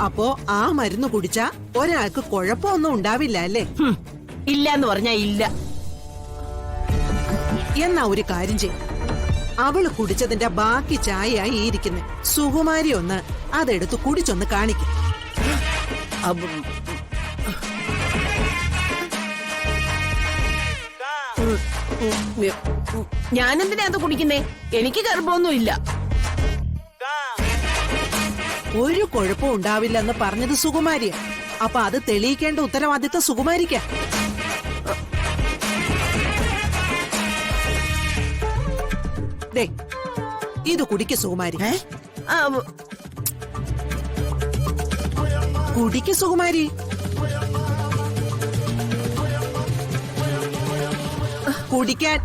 അപ്പോ ആ മരുന്ന് കുടിച്ചാ ഒരാൾക്ക് കുഴപ്പമൊന്നും ഉണ്ടാവില്ല അല്ലേ? ഇല്ല എന്ന് പറഞ്ഞാ ഇല്ല. എന്നാ ഒരു കാര്യം ചെയ്യും, അവള് കുടിച്ചതിന്റെ ബാക്കി ചായയായി ഇരിക്കുന്നെ. സുകുമാരി ഒന്ന് അതെടുത്ത് കുടിച്ചൊന്ന് കാണിക്കും. ഞാനെന്തിനാ അത് കുടിക്കുന്നേ? എനിക്ക് ഗർഭമൊന്നുമില്ല. ഒരു കുഴപ്പവും ഉണ്ടാവില്ലെന്ന് പറഞ്ഞത് സുകുമാരിയാ. അപ്പൊ അത് തെളിയിക്കേണ്ട ഉത്തരവാദിത്തം സുകുമാരിക്കാ. ദേ, ഇത് കുടിക്ക് സുകുമാരി. കുടിക്ക് സുകുമാരി. കുടിക്കാൻ.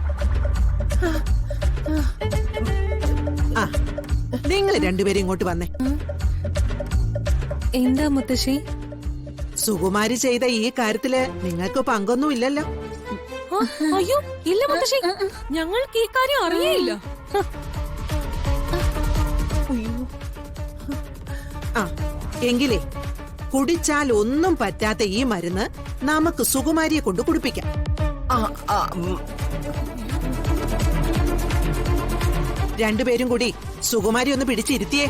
ആ, നിങ്ങൾ രണ്ടുപേരും ഇങ്ങോട്ട് വന്നേ. എന്താ മുത്തശ്ശി? സുകുമാരി ചെയ്ത ഈ കാര്യത്തില് നിങ്ങൾക്ക് പങ്കൊന്നും ഇല്ലല്ലോ. അയ്യോ ഇല്ല മുത്തശ്ശി, ഞങ്ങൾക്ക് ഈ കാര്യം അറിയില്ല. ആ, എങ്കിലേ കുടിച്ചാൽ ഒന്നും പറ്റാത്ത ഈ മരുന്ന് നമുക്ക് സുകുമാരിയെ കൊണ്ട് കുടിപ്പിക്കാം. രണ്ടുപേരും കൂടി സുകുമാരി ഒന്ന് പിടിച്ചിരുത്തിയേ.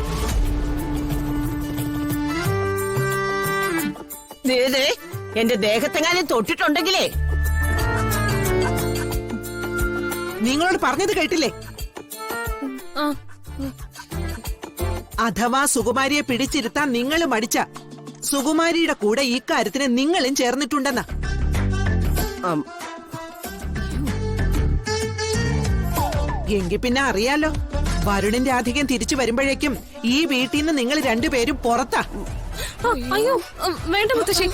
എന്റെ ദേഹത്തെങ്ങാനും തൊട്ടിട്ടുണ്ടെങ്കിലേ. നിങ്ങളോട് പറഞ്ഞത് കേട്ടില്ലേ? അഥവാ സുകുമാരിയെ പിടിച്ചിരുത്താൻ നിങ്ങൾ മടിച്ച സുകുമാരിയുടെ കൂടെ ഈ കാര്യത്തിന് നിങ്ങളും ചേർന്നിട്ടുണ്ടെന്നാ. എങ്കിൽ പിന്നെ അറിയാലോ, വരുണിന്റെ അധികം തിരിച്ചു വരുമ്പോഴേക്കും ഈ വീട്ടിൽ നിന്ന് നിങ്ങൾ രണ്ടുപേരും പുറത്താ. അയ്യോ വേണ്ട മുത്തശ്ശി,